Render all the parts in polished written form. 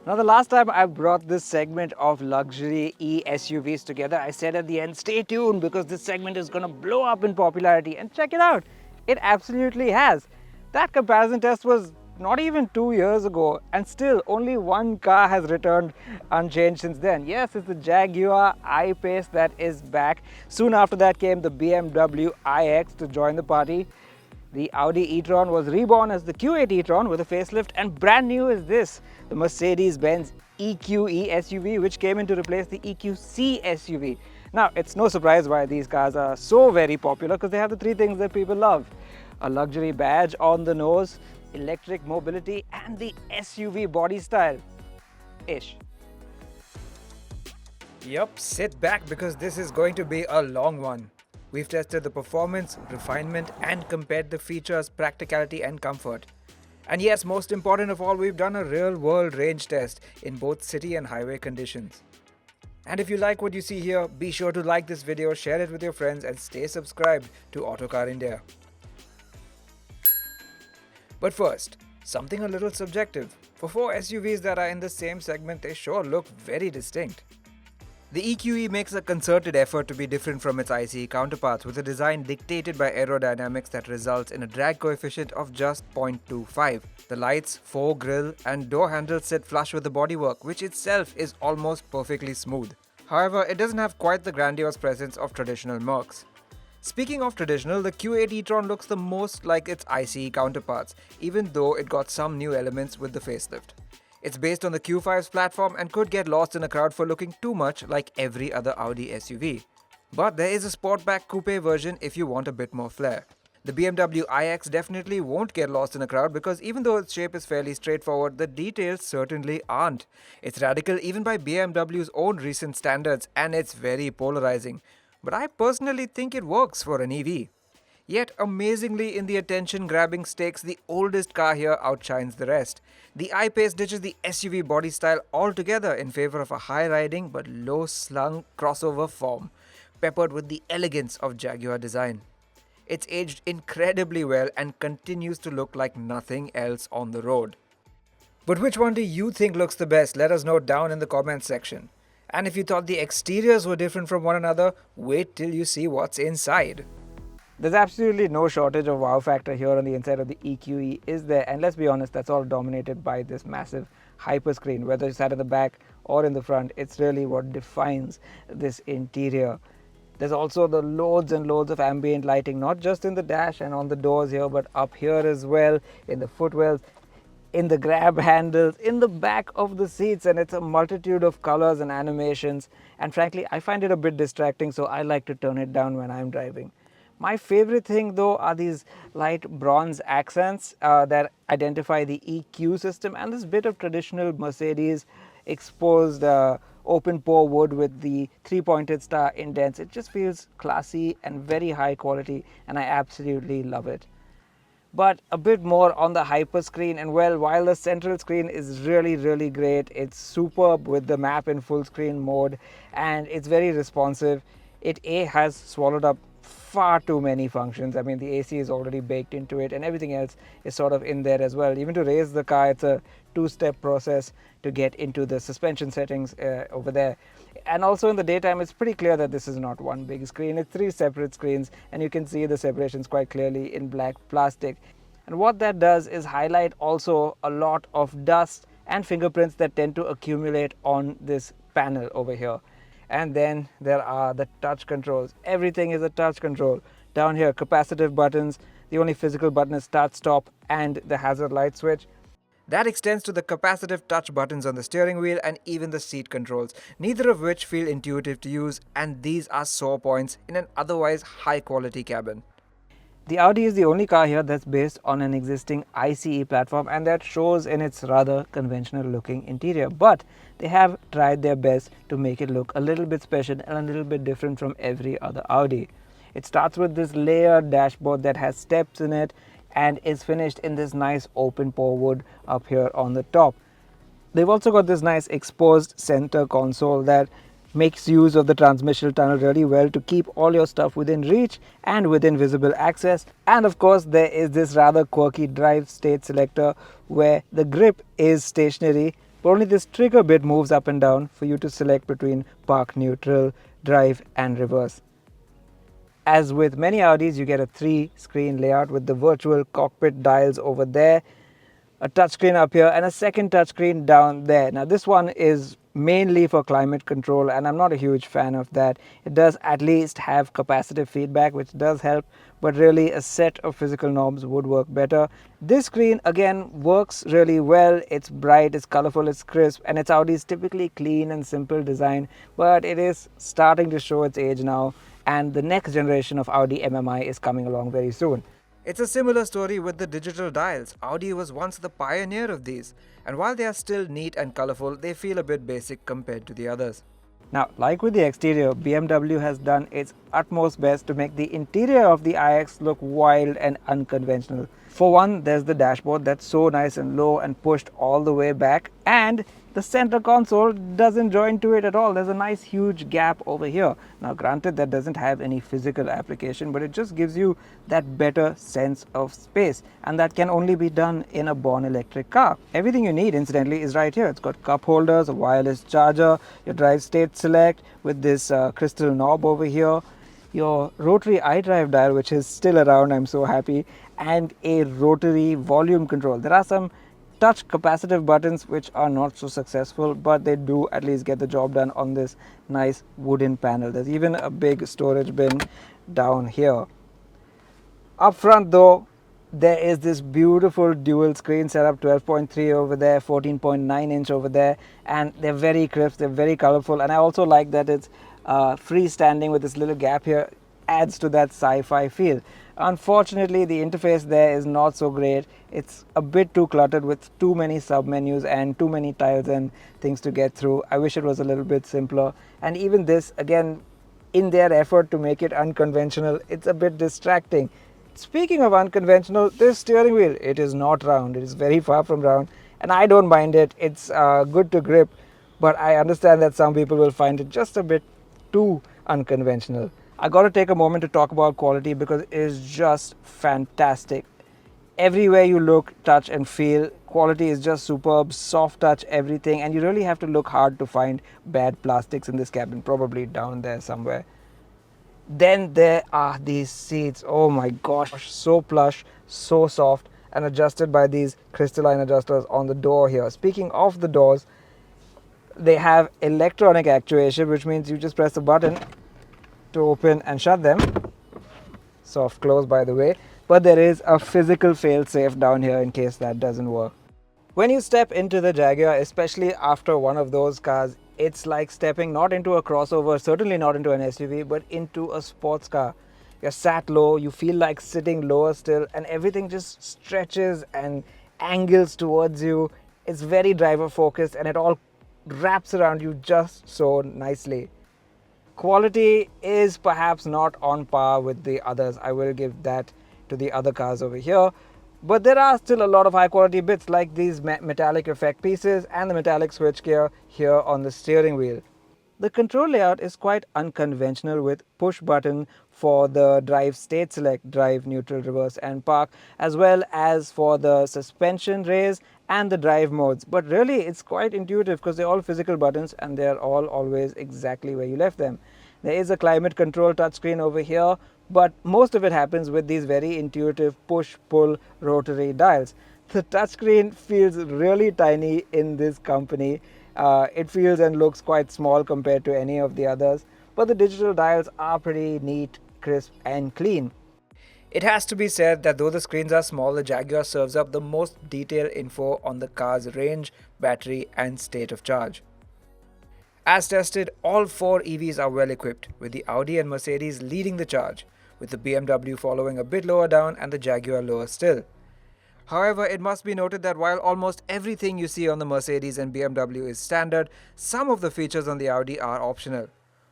Now, the last time I brought this segment of luxury e-SUVs together, I said at the end, stay tuned because this segment is going to blow up in popularity. And check it out, it absolutely has. That comparison test was not even 2 years ago, and still only one car has returned unchanged since then. Yes, it's the Jaguar I-Pace that is back. Soon after that came the BMW iX to join the party. The Audi e-tron was reborn as the Q8 e-tron with a facelift, and brand new is this, the Mercedes-Benz EQE SUV, which came in to replace the EQC SUV. Now, it's no surprise why these cars are so very popular, because they have the three things that people love: a luxury badge on the nose, electric mobility, and the SUV body style. Ish. Yup, sit back because this is going to be a long one. We've tested the performance, refinement, and compared the features, practicality, and comfort. And yes, most important of all, we've done a real-world range test in both city and highway conditions. And if you like what you see here, be sure to like this video, share it with your friends, and stay subscribed to Autocar India. But first, something a little subjective. For four SUVs that are in the same segment, they sure look very distinct. The EQE makes a concerted effort to be different from its ICE counterparts, with a design dictated by aerodynamics that results in a drag coefficient of just 0.25. The lights, foregrille, and door handles sit flush with the bodywork, which itself is almost perfectly smooth. However, it doesn't have quite the grandiose presence of traditional Mercs. Speaking of traditional, the Q8 e-tron looks the most like its ICE counterparts, even though it got some new elements with the facelift. It's based on the Q5's platform and could get lost in a crowd for looking too much like every other Audi SUV. But there is a Sportback Coupe version if you want a bit more flair. The BMW iX definitely won't get lost in a crowd because even though its shape is fairly straightforward, the details certainly aren't. It's radical even by BMW's own recent standards, and it's very polarizing. But I personally think it works for an EV. Yet, amazingly, in the attention-grabbing stakes, the oldest car here outshines the rest. The I-Pace ditches the SUV body style altogether in favor of a high-riding but low-slung crossover form, peppered with the elegance of Jaguar design. It's aged incredibly well and continues to look like nothing else on the road. But which one do you think looks the best? Let us know down in the comments section. And if you thought the exteriors were different from one another, wait till you see what's inside. There's absolutely no shortage of wow factor here on the inside of the EQE, is there? And let's be honest, that's all dominated by this massive hyper screen. Whether it's sat in the back or in the front, it's really what defines this interior. There's also the loads and loads of ambient lighting, not just in the dash and on the doors here, but up here as well, in the footwells, in the grab handles, in the back of the seats, and it's a multitude of colors and animations. And frankly, I find it a bit distracting, so I like to turn it down when I'm driving. My favorite thing though are these light bronze accents that identify the EQ system, and this bit of traditional Mercedes exposed open pore wood with the three-pointed star indents. It just feels classy and very high quality, and I absolutely love it. But a bit more on the hyper screen, and well, while the central screen is really great, it's superb with the map in full screen mode, and it's very responsive. It has swallowed up far too many functions. I mean, the AC is already baked into it and everything else is sort of in there as well. Even to raise the car, it's a two-step process to get into the suspension settings over there. And also in the daytime, it's pretty clear that this is not one big screen. It's three separate screens, and you can see the separations quite clearly in black plastic. And what that does is highlight also a lot of dust and fingerprints that tend to accumulate on this panel over here. And then there are the touch controls. Everything is a touch control. Down here, capacitive buttons. The only physical button is start, stop, and the hazard light switch. That extends to the capacitive touch buttons on the steering wheel and even the seat controls, neither of which feel intuitive to use, and these are sore points in an otherwise high-quality cabin. The Audi is the only car here that's based on an existing ICE platform, and that shows in its rather conventional looking interior. But they have tried their best to make it look a little bit special and a little bit different from every other Audi. It starts with this layered dashboard that has steps in it and is finished in this nice open pore wood up here on the top. They've also got this nice exposed center console that makes use of the transmission tunnel really well to keep all your stuff within reach and within visible access. And of course, there is this rather quirky drive state selector where the grip is stationary but only this trigger bit moves up and down for you to select between park, neutral, drive and reverse. As with many Audis, you get a 3-screen layout with the virtual cockpit dials over there, a touchscreen up here and a second touchscreen down there. Now this one is mainly for climate control and I'm not a huge fan of that. It does at least have capacitive feedback, which does help, but really a set of physical knobs would work better. This screen again works really well. It's bright, it's colorful, it's crisp, and it's Audi's typically clean and simple design, but it is starting to show its age now, and the next generation of Audi MMI is coming along very soon. It's a similar story with the digital dials. Audi was once the pioneer of these, and while they are still neat and colorful, they feel a bit basic compared to the others. Now, like with the exterior, BMW has done its utmost best to make the interior of the iX look wild and unconventional. For one, there's the dashboard that's so nice and low and pushed all the way back, and the center console doesn't join to it at all. There's a nice huge gap over here. Now granted, that doesn't have any physical application, but it just gives you that better sense of space, and that can only be done in a born electric car. Everything you need, incidentally, is right here. It's got cup holders, a wireless charger, your drive state select with this crystal knob over here, your rotary iDrive dial, which is still around, I'm so happy, and a rotary volume control. There are some touch capacitive buttons which are not so successful, but they do at least get the job done on this nice wooden panel. There's even a big storage bin down here. Up front though, there is this beautiful dual screen setup, 12.3 over there, 14.9 inch over there, and they're very crisp, they're very colorful, and I also like that it's freestanding with this little gap here. Adds to that sci-fi feel. Unfortunately, the interface there is not so great. It's a bit too cluttered with too many sub-menus and too many tiles and things to get through. I wish it was a little bit simpler. And even this, again, in their effort to make it unconventional, it's a bit distracting. Speaking of unconventional, this steering wheel, it is not round. It is very far from round, and I don't mind it. It's good to grip, but I understand that some people will find it just a bit too unconventional. I got to take a moment to talk about quality because it is just fantastic. Everywhere you look, touch and feel, quality is just superb, soft touch, everything, and you really have to look hard to find bad plastics in this cabin, probably down there somewhere. Then there are these seats, oh my gosh, so plush, so soft, and adjusted by these crystalline adjusters on the door here. Speaking of the doors, they have electronic actuation, which means you just press a button to open and shut them. Soft close, by the way, but there is a physical fail-safe down here in case that doesn't work. When you step into the Jaguar, especially after one of those cars, it's like stepping not into a crossover, certainly not into an SUV, but into a sports car. You're sat low, you feel like sitting lower still, and everything just stretches and angles towards you. It's very driver focused and it all wraps around you just so nicely. Quality is perhaps not on par with the others. I will give that to the other cars over here. But there are still a lot of high quality bits like these metallic effect pieces and the metallic switchgear here on the steering wheel. The control layout is quite unconventional with push button for the drive state select, drive, neutral, reverse and park, as well as for the suspension raise and the drive modes. But really it's quite intuitive because they're all physical buttons and they're all always exactly where you left them. There is a climate control touchscreen over here, but most of it happens with these very intuitive push-pull rotary dials. The touchscreen feels really tiny in this company. It feels and looks quite small compared to any of the others, but the digital dials are pretty neat, crisp and clean. It has to be said that though the screens are small, the Jaguar serves up the most detailed info on the car's range, battery and state of charge. As tested, all 4 EVs are well equipped, with the Audi and Mercedes leading the charge, with the BMW following a bit lower down and the Jaguar lower still. However, it must be noted that while almost everything you see on the Mercedes and BMW is standard, some of the features on the Audi are optional.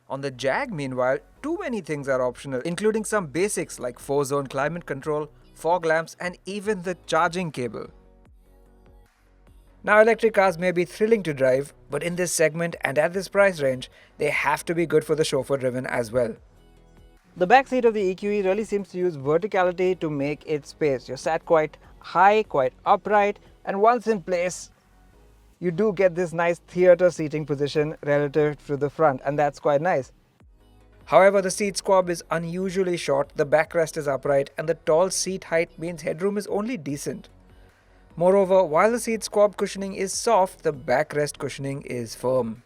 On the Jag, meanwhile, too many things are optional, including some basics like 4-zone climate control, fog lamps and even the charging cable. Now, electric cars may be thrilling to drive, but in this segment and at this price range, they have to be good for the chauffeur-driven as well. The back seat of the EQE really seems to use verticality to make it space. You're sat quite high, quite upright, and once in place, you do get this nice theatre seating position relative to the front, and that's quite nice. However, the seat squab is unusually short, the backrest is upright, and the tall seat height means headroom is only decent. Moreover, while the seat squab cushioning is soft, the backrest cushioning is firm.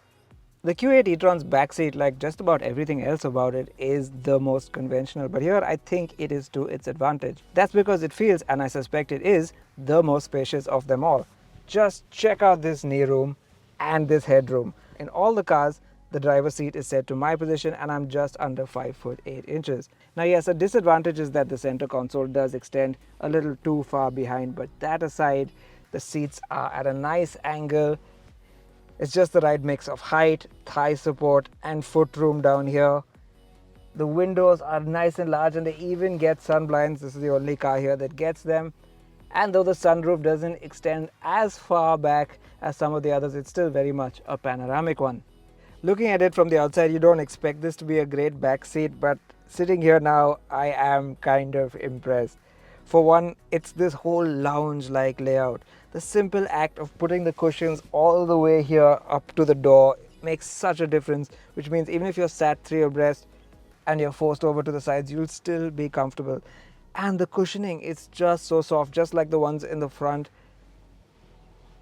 The Q8 e-tron's backseat, like just about everything else about it, is the most conventional, but here I think it is to its advantage. That's because it feels, and I suspect it is, the most spacious of them all. Just check out this knee room and this headroom. In all the cars, the driver's seat is set to my position and I'm just under 5 foot 8 inches. Now yes, a disadvantage is that the center console does extend a little too far behind, but that aside, the seats are at a nice angle. It's just the right mix of height, thigh support and foot room down here. The windows are nice and large and they even get sun blinds. This is the only car here that gets them. And though the sunroof doesn't extend as far back as some of the others, it's still very much a panoramic one. Looking at it from the outside, you don't expect this to be a great back seat, but sitting here now, I am kind of impressed. For one, it's this whole lounge-like layout. The simple act of putting the cushions all the way here up to the door makes such a difference, which means even if you're sat three abreast and you're forced over to the sides, you'll still be comfortable. And the cushioning is just so soft, just like the ones in the front.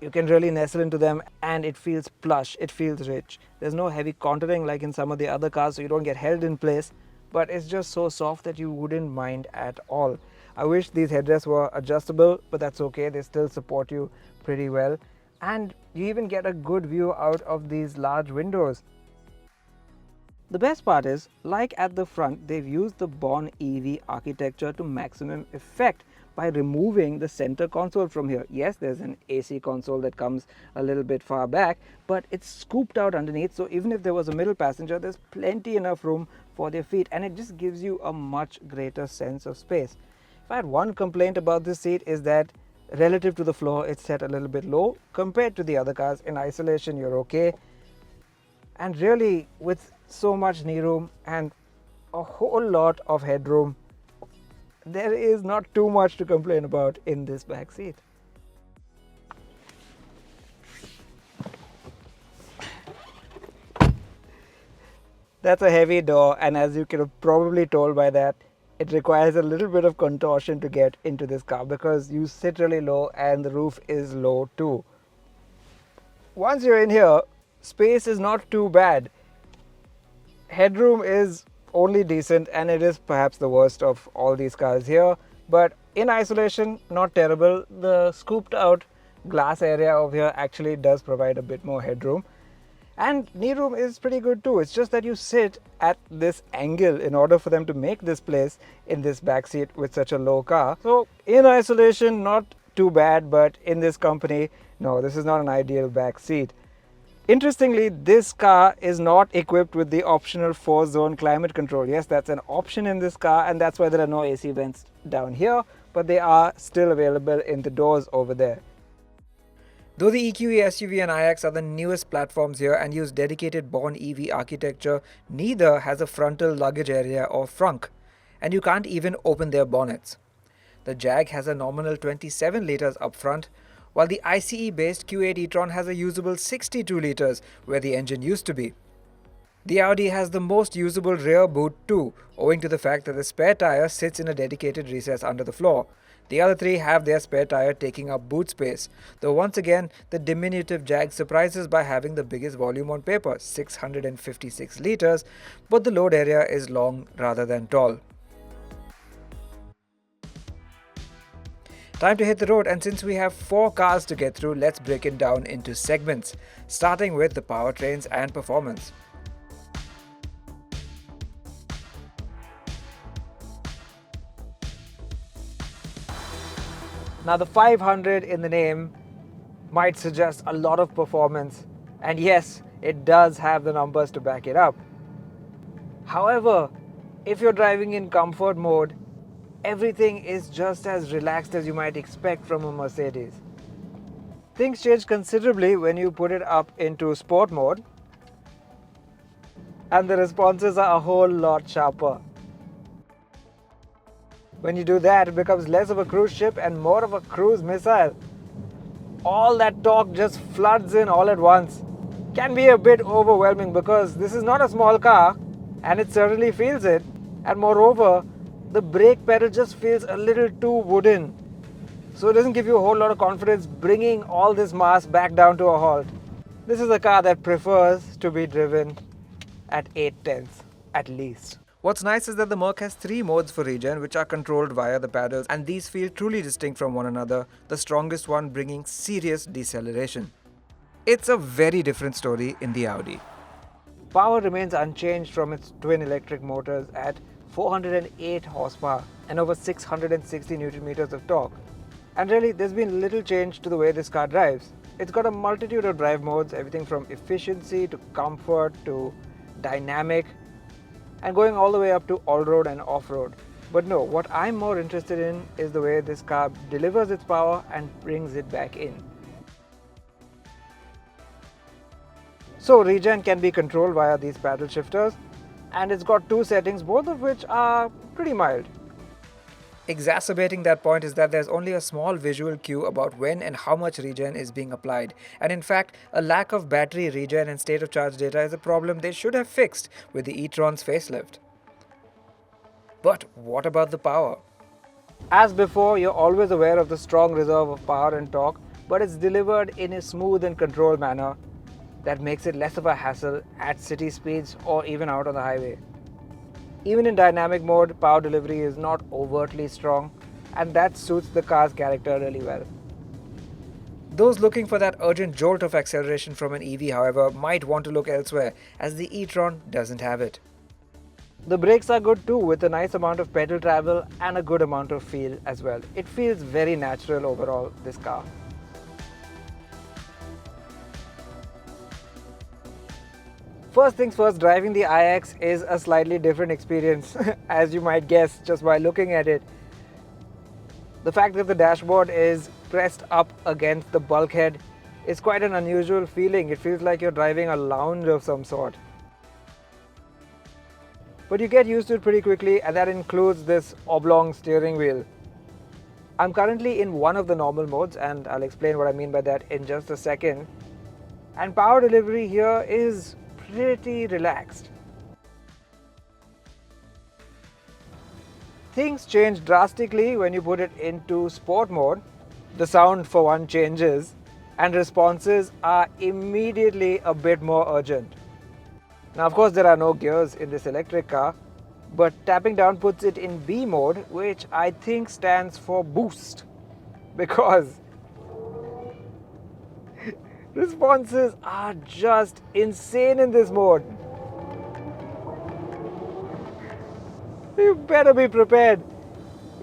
You can really nestle into them and it feels plush, it feels rich. There's no heavy contouring like in some of the other cars, so you don't get held in place, but it's just so soft that you wouldn't mind at all. I wish these headrests were adjustable, but that's okay, they still support you pretty well. And you even get a good view out of these large windows. The best part is, like at the front, they've used the Born EV architecture to maximum effect by removing the center console from here. Yes, there's an AC console that comes a little bit far back, but it's scooped out underneath, so even if there was a middle passenger, there's plenty enough room for their feet, and it just gives you a much greater sense of space. If I had one complaint about this seat, is that relative to the floor, it's set a little bit low compared to the other cars. In isolation, you're okay. And really, with so much knee room and a whole lot of headroom, there is not too much to complain about in this back seat. That's a heavy door, and as you can have probably told by that, it requires a little bit of contortion to get into this car because you sit really low and the roof is low too. Once you're in here, space is not too bad. Headroom is only decent, and it is perhaps the worst of all these cars here, but in isolation, not terrible. The scooped out glass area over here actually does provide a bit more headroom, and knee room is pretty good too. It's just that you sit at this angle in order for them to make this place in this back seat with such a low car. So in isolation, not too bad, but in this company, no, this is not an ideal back seat. Interestingly, this car is not equipped with the optional 4-zone climate control. Yes, that's an option in this car, and that's why there are no AC vents down here, but they are still available in the doors over there. Though the EQE SUV and iX are the newest platforms here and use dedicated Born EV architecture, neither has a frontal luggage area or frunk, and you can't even open their bonnets. The Jag has a nominal 27 litres up front, while the ICE-based Q8 e-tron has a usable 62 litres where the engine used to be. The Audi has the most usable rear boot too, owing to the fact that the spare tyre sits in a dedicated recess under the floor. The other three have their spare tyre taking up boot space, though once again the diminutive Jag surprises by having the biggest volume on paper, 656 litres, but the load area is long rather than tall. Time to hit the road, and since we have 4 cars to get through, let's break it down into segments, starting with the powertrains and performance. Now the 500 in the name might suggest a lot of performance, and yes, it does have the numbers to back it up. However, if you're driving in comfort mode, everything is just as relaxed as you might expect from a Mercedes. Things change considerably when you put it up into sport mode, and the responses are a whole lot sharper. When you do that, it becomes less of a cruise ship and more of a cruise missile. all that torque just floods in all at once can be a bit overwhelming because this is not a small car and it certainly feels it. And moreover, the brake pedal just feels a little too wooden. So it doesn't give you a whole lot of confidence bringing all this mass back down to a halt. This is a car that prefers to be driven at 8/10 at least. What's nice is that the Merc has 3 modes for regen which are controlled via the paddles, and these feel truly distinct from one another, the strongest one bringing serious deceleration. It's a very different story in the Audi. Power remains unchanged from its twin electric motors at 408 horsepower and over 660 Newton meters of torque. And really, there's been little change to the way this car drives. It's got a multitude of drive modes, everything from efficiency to comfort to dynamic, and going all the way up to all-road and off-road. But no, what I'm more interested in is the way this car delivers its power and brings it back in. So regen can be controlled via these paddle shifters, and it's got 2 settings, both of which are pretty mild. Exacerbating that point is that there's only a small visual cue about when and how much regen is being applied, and in fact, a lack of battery regen and state of charge data is a problem they should have fixed with the e-tron's facelift. But what about the power? As before, you're always aware of the strong reserve of power and torque, but it's delivered in a smooth and controlled manner that makes it less of a hassle at city speeds or even out on the highway. Even in dynamic mode, power delivery is not overtly strong, and that suits the car's character really well. Those looking for that urgent jolt of acceleration from an EV, however, might want to look elsewhere, as the e-tron doesn't have it. The brakes are good too, with a nice amount of pedal travel and a good amount of feel as well. It feels very natural overall, this car. First things first, driving the iX is a slightly different experience, as you might guess just by looking at it. The fact that the dashboard is pressed up against the bulkhead is quite an unusual feeling. It feels like you're driving a lounge of some sort. But you get used to it pretty quickly, and that includes this oblong steering wheel. I'm currently in one of the normal modes, and I'll explain what I mean by that in just a second. And power delivery here is pretty relaxed. Things change drastically when you put it into sport mode. The sound for one changes, and responses are immediately a bit more urgent. Now of course there are no gears in this electric car, but tapping down puts it in B mode, which I think stands for boost, because responses are just insane in this mode. You better be prepared.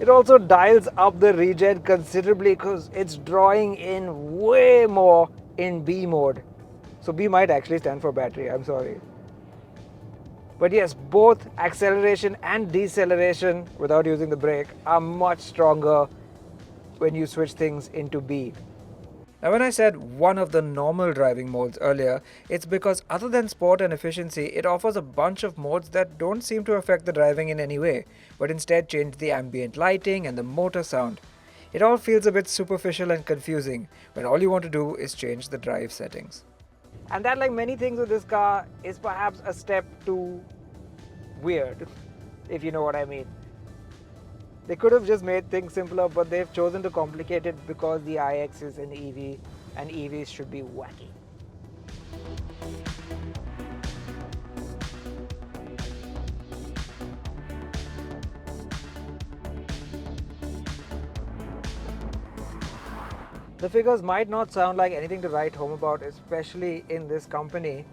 It also dials up the regen considerably because it's drawing in way more in B mode. So B might actually stand for battery, I'm sorry. But yes, both acceleration and deceleration without using the brake are much stronger when you switch things into B. Now when I said one of the normal driving modes earlier, it's because other than sport and efficiency, it offers a bunch of modes that don't seem to affect the driving in any way, but instead change the ambient lighting and the motor sound. It all feels a bit superficial and confusing when all you want to do is change the drive settings. And that, like many things with this car, is perhaps a step too weird, if you know what I mean. They could have just made things simpler, but they've chosen to complicate it because the iX is an EV and EVs should be wacky. The figures might not sound like anything to write home about, especially in this company,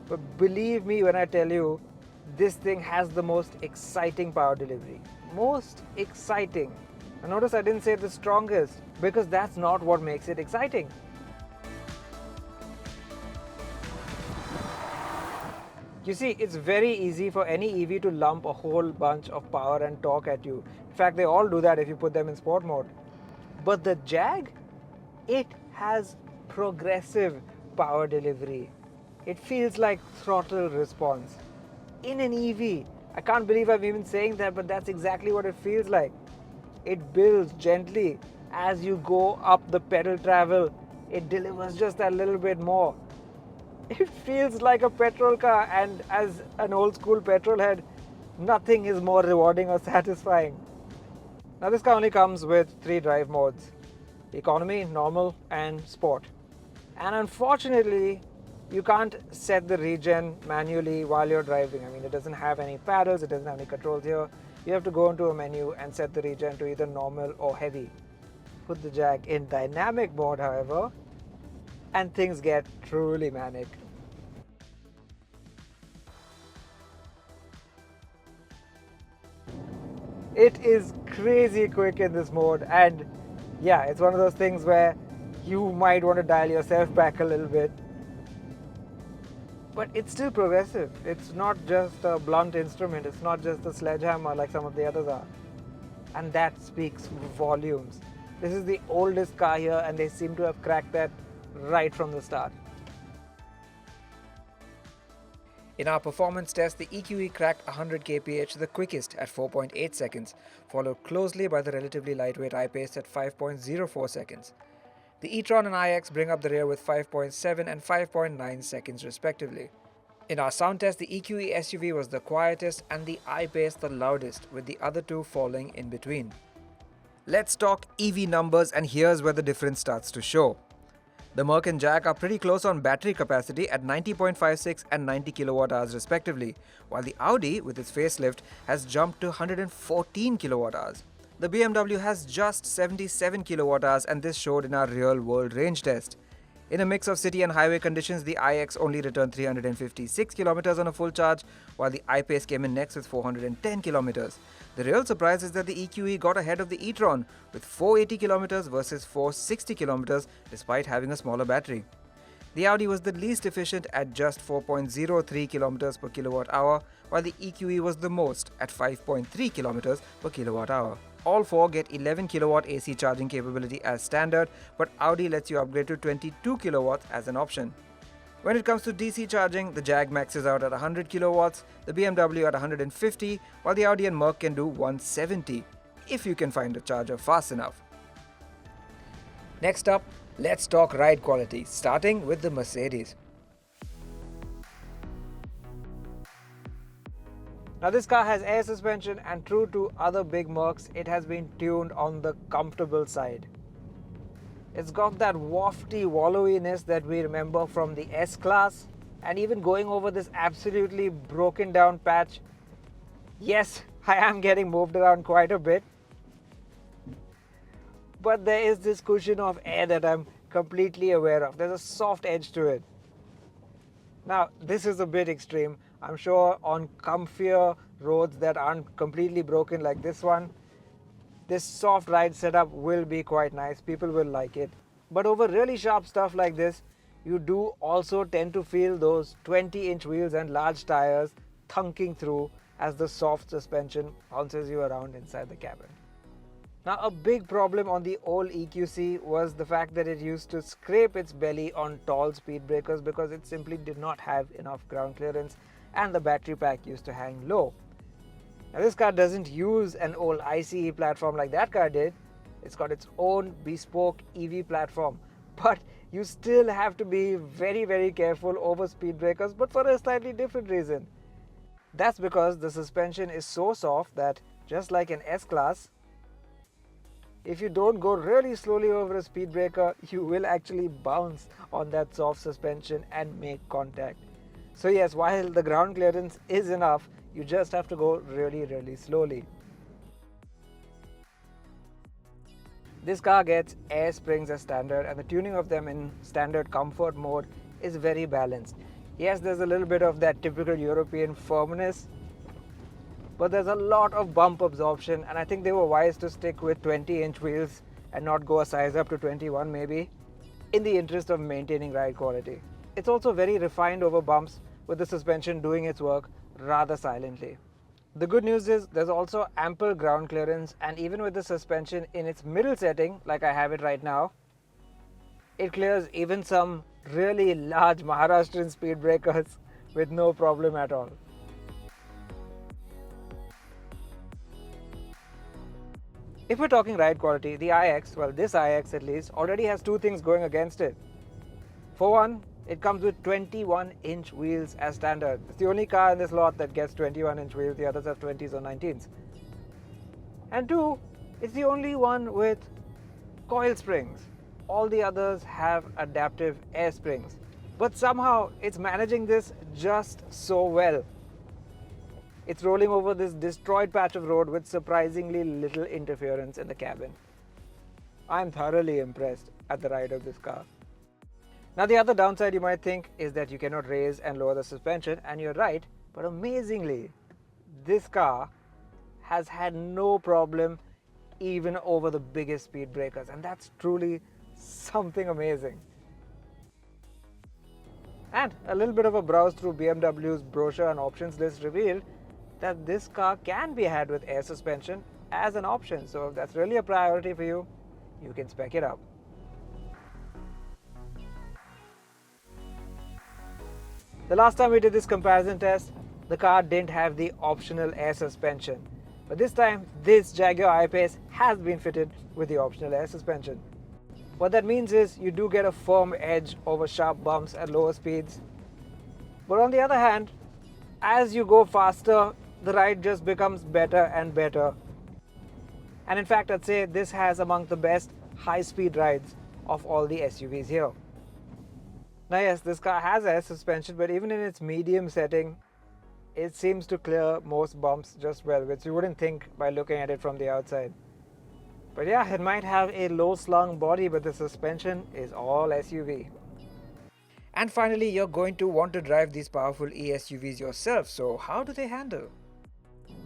but believe me when I tell you, this thing has the most exciting power delivery. Most exciting. And notice I didn't say the strongest, because that's not what makes it exciting. You see, it's very easy for any EV to lump a whole bunch of power and torque at you. In fact, they all do that if you put them in sport mode. But the Jag, it has progressive power delivery. It feels like throttle response. In an EV, I can't believe I'm even saying that, but that's exactly what it feels like. It builds gently as you go up the pedal travel, it delivers just a little bit more. It feels like a petrol car, and as an old school petrol head, nothing is more rewarding or satisfying. Now this car only comes with 3 drive modes: economy, normal and sport. And unfortunately, you can't set the regen manually while you're driving. I mean, it doesn't have any paddles, it doesn't have any controls here. You have to go into a menu and set the regen to either normal or heavy. Put the Jag in dynamic mode, however, and things get truly manic. It is crazy quick in this mode, and yeah, it's one of those things where you might want to dial yourself back a little bit. But it's still progressive. It's not just a blunt instrument, it's not just a sledgehammer like some of the others are. And that speaks volumes. This is the oldest car here, and they seem to have cracked that right from the start. In our performance test, the EQE cracked 100 kph, the quickest at 4.8 seconds, followed closely by the relatively lightweight I-Pace at 5.04 seconds. The e-tron and iX bring up the rear with 5.7 and 5.9 seconds respectively. In our sound test, the EQE SUV was the quietest and the I-Pace the loudest, with the other two falling in between. Let's talk EV numbers, and here's where the difference starts to show. The Merc and Jag are pretty close on battery capacity at 90.56 and 90 kWh respectively, while the Audi, with its facelift, has jumped to 114 kWh. The BMW has just 77 kWh, and this showed in our real-world range test. In a mix of city and highway conditions, the iX only returned 356 km on a full charge, while the I-Pace came in next with 410 km. The real surprise is that the EQE got ahead of the e-tron with 480 km versus 460 km despite having a smaller battery. The Audi was the least efficient at just 4.03 km per kilowatt hour, while the EQE was the most at 5.3 km per kilowatt hour. All four get 11 kW AC charging capability as standard, but Audi lets you upgrade to 22 kW as an option. When it comes to DC charging, the Jag maxes out at 100 kW, the BMW at 150, while the Audi and Merc can do 170, if you can find a charger fast enough. Next up, let's talk ride quality, starting with the Mercedes. Now this car has air suspension, and true to other big Mercs, it has been tuned on the comfortable side. It's got that wafty wallowiness that we remember from the S-Class, and even going over this absolutely broken down patch, yes, I am getting moved around quite a bit, but there is this cushion of air that I'm completely aware of. There's a soft edge to it. Now this is a bit extreme. I'm sure on comfier roads that aren't completely broken like this one, this soft ride setup will be quite nice. People will like it. But over really sharp stuff like this, you do also tend to feel those 20-inch wheels and large tires thunking through as the soft suspension bounces you around inside the cabin. Now, a big problem on the old EQC was the fact that it used to scrape its belly on tall speed breakers because it simply did not have enough ground clearance, and the battery pack used to hang low. Now this car doesn't use an old ICE platform like that car did. It's got its own bespoke EV platform, but you still have to be very careful over speed breakers, but for a slightly different reason. That's because the suspension is so soft that, just like an S-Class, if you don't go really slowly over a speed breaker, you will actually bounce on that soft suspension and make contact. So yes, while the ground clearance is enough, you just have to go really slowly. This car gets air springs as standard, and the tuning of them in standard comfort mode is very balanced. Yes, there's a little bit of that typical European firmness, but there's a lot of bump absorption, and I think they were wise to stick with 20-inch wheels and not go a size up to 21 maybe, in the interest of maintaining ride quality. It's also very refined over bumps, with the suspension doing its work rather silently. The good news is there's also ample ground clearance, and even with the suspension in its middle setting, like I have it right now, it clears even some really large Maharashtrian speed breakers with no problem at all. If we're talking ride quality, the iX, well this iX at least, already has two things going against it. For one, it comes with 21-inch wheels as standard. It's the only car in this lot that gets 21-inch wheels, the others have 20s or 19s. And two, it's the only one with coil springs. All the others have adaptive air springs. But somehow it's managing this just so well. It's rolling over this destroyed patch of road with surprisingly little interference in the cabin. I'm thoroughly impressed at the ride of this car. Now the other downside you might think is that you cannot raise and lower the suspension, and you're right, but amazingly, this car has had no problem even over the biggest speed breakers, and that's truly something amazing. And a little bit of a browse through BMW's brochure and options list revealed that this car can be had with air suspension as an option, so if that's really a priority for you, you can spec it up. The last time we did this comparison test, the car didn't have the optional air suspension. But this time, this Jaguar I-Pace has been fitted with the optional air suspension. What that means is you do get a firm edge over sharp bumps at lower speeds. But on the other hand, as you go faster, the ride just becomes better and better. And in fact, I'd say this has among the best high-speed rides of all the SUVs here. Now yes, this car has air suspension, but even in its medium setting, it seems to clear most bumps just well, which you wouldn't think by looking at it from the outside. But yeah, it might have a low-slung body, but the suspension is all SUV. And finally, you're going to want to drive these powerful e-SUVs yourself, so how do they handle?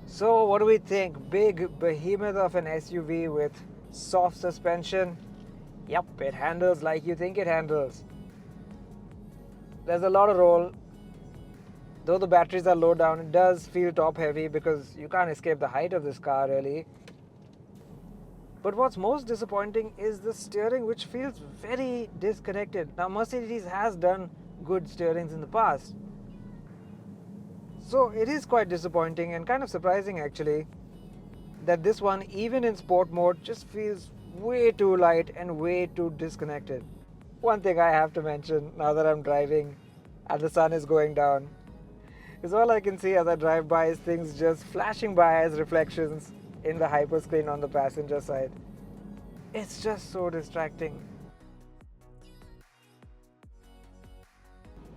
So what do we think? Big behemoth of an SUV with soft suspension? Yep, it handles like you think it handles. There's a lot of roll. Though the batteries are low down, it does feel top heavy because you can't escape the height of this car really. But what's most disappointing is the steering, which feels very disconnected. Now Mercedes has done good steerings in the past, so it is quite disappointing and kind of surprising actually that this one, even in sport mode, just feels way too light and way too disconnected. One thing I have to mention now that I'm driving and the sun is going down is all I can see as I drive by is things just flashing by as reflections in the hyperscreen on the passenger side. It's just so distracting.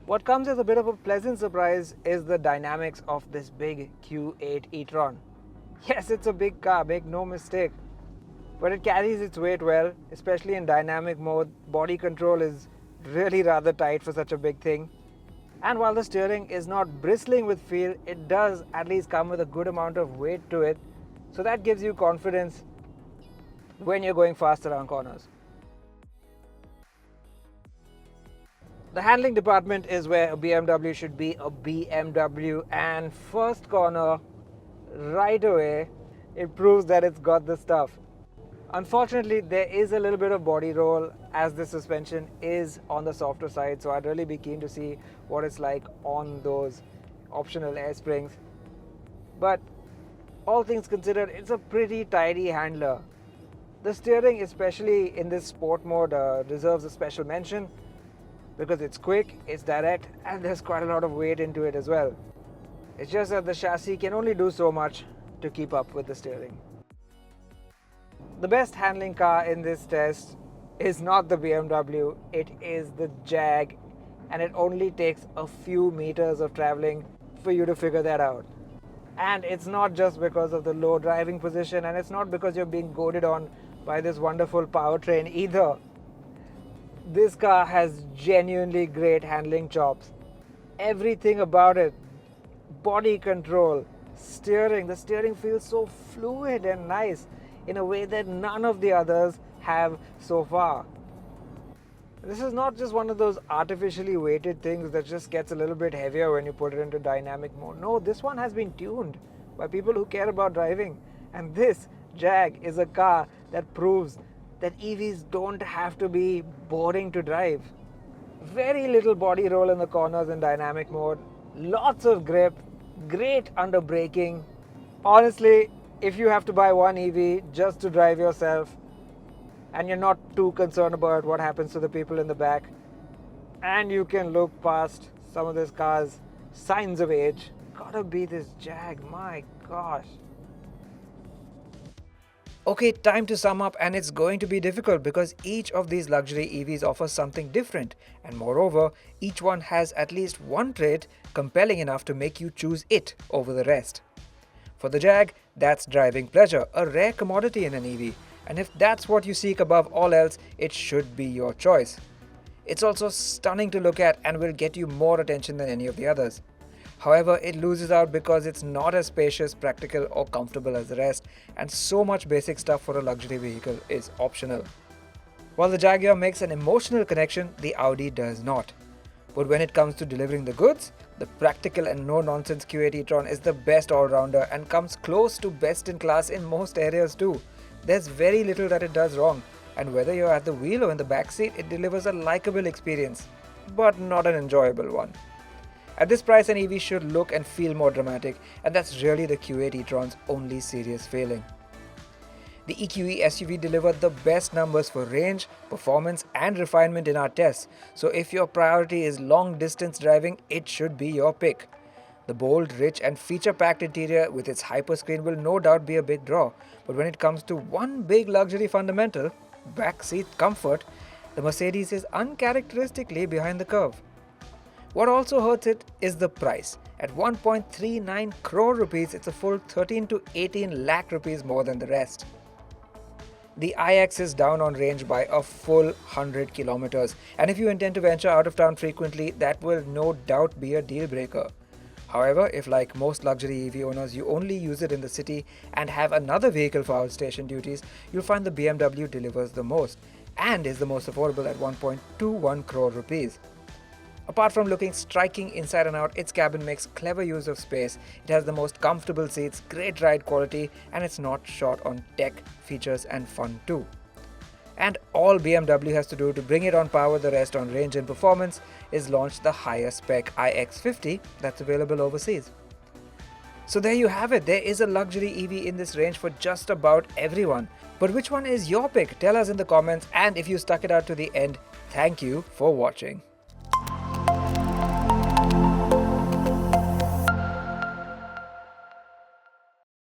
What comes as a bit of a pleasant surprise is the dynamics of this big Q8 e-tron. Yes, it's a big car, make no mistake, but it carries its weight well, especially in dynamic mode. Body control is really rather tight for such a big thing. And while the steering is not bristling with feel, it does at least come with a good amount of weight to it. So that gives you confidence when you're going fast around corners. The handling department is where a BMW should be a BMW, and first corner, right away, it proves that it's got the stuff. Unfortunately, there is a little bit of body roll as the suspension is on the softer side, so I'd really be keen to see what it's like on those optional air springs. But all things considered, it's a pretty tidy handler. The steering, especially in this sport mode, deserves a special mention because it's quick, it's direct, and there's quite a lot of weight into it as well. It's just that the chassis can only do so much to keep up with the steering. The best handling car in this test is not the BMW, it is the Jag, and it only takes a few meters of traveling for you to figure that out. And it's not just because of the low driving position, and it's not because you're being goaded on by this wonderful powertrain either. This car has genuinely great handling chops. Everything about it, body control, steering, the steering feels so fluid and nice in a way that none of the others have so far. This is not just one of those artificially weighted things that just gets a little bit heavier when you put it into dynamic mode. No, this one has been tuned by people who care about driving. And this Jag is a car that proves that EVs don't have to be boring to drive. Very little body roll in the corners in dynamic mode, lots of grip, great under braking. Honestly, if you have to buy one EV just to drive yourself and you're not too concerned about what happens to the people in the back, and you can look past some of these cars' signs of age, gotta be this Jag, my gosh. Okay, time to sum up, and it's going to be difficult because each of these luxury EVs offers something different, and moreover, each one has at least one trait compelling enough to make you choose it over the rest. For the Jag, that's driving pleasure, a rare commodity in an EV, and if that's what you seek above all else, it should be your choice. It's also stunning to look at and will get you more attention than any of the others. However, it loses out because it's not as spacious, practical or comfortable as the rest, and so much basic stuff for a luxury vehicle is optional. While the Jaguar makes an emotional connection, the Audi does not. But when it comes to delivering the goods, the practical and no-nonsense Q8 e-tron is the best all-rounder and comes close to best in class in most areas too. There's very little that it does wrong, and whether you're at the wheel or in the back seat, it delivers a likable experience, but not an enjoyable one. At this price, an EV should look and feel more dramatic, and that's really the Q8 e-tron's only serious failing. The EQE SUV delivered the best numbers for range, performance and refinement in our tests, so if your priority is long-distance driving, it should be your pick. The bold, rich and feature-packed interior with its hyperscreen will no doubt be a big draw, but when it comes to one big luxury fundamental, backseat comfort, the Mercedes is uncharacteristically behind the curve. What also hurts it is the price. At 1.39 crore rupees, it's a full 13 to 18 lakh rupees more than the rest. The iX is down on range by a full 100 kilometers, and if you intend to venture out of town frequently, that will no doubt be a deal breaker. However, if like most luxury EV owners you only use it in the city and have another vehicle for outstation duties, you'll find the BMW delivers the most and is the most affordable at 1.21 crore rupees. Apart from looking striking inside and out, its cabin makes clever use of space. It has the most comfortable seats, great ride quality, and it's not short on tech, features and fun too. And all BMW has to do to bring it on par with the rest on range and performance is launch the higher spec iX50 that's available overseas. So there you have it, there is a luxury EV in this range for just about everyone. But which one is your pick? Tell us in the comments, and if you stuck it out to the end, thank you for watching.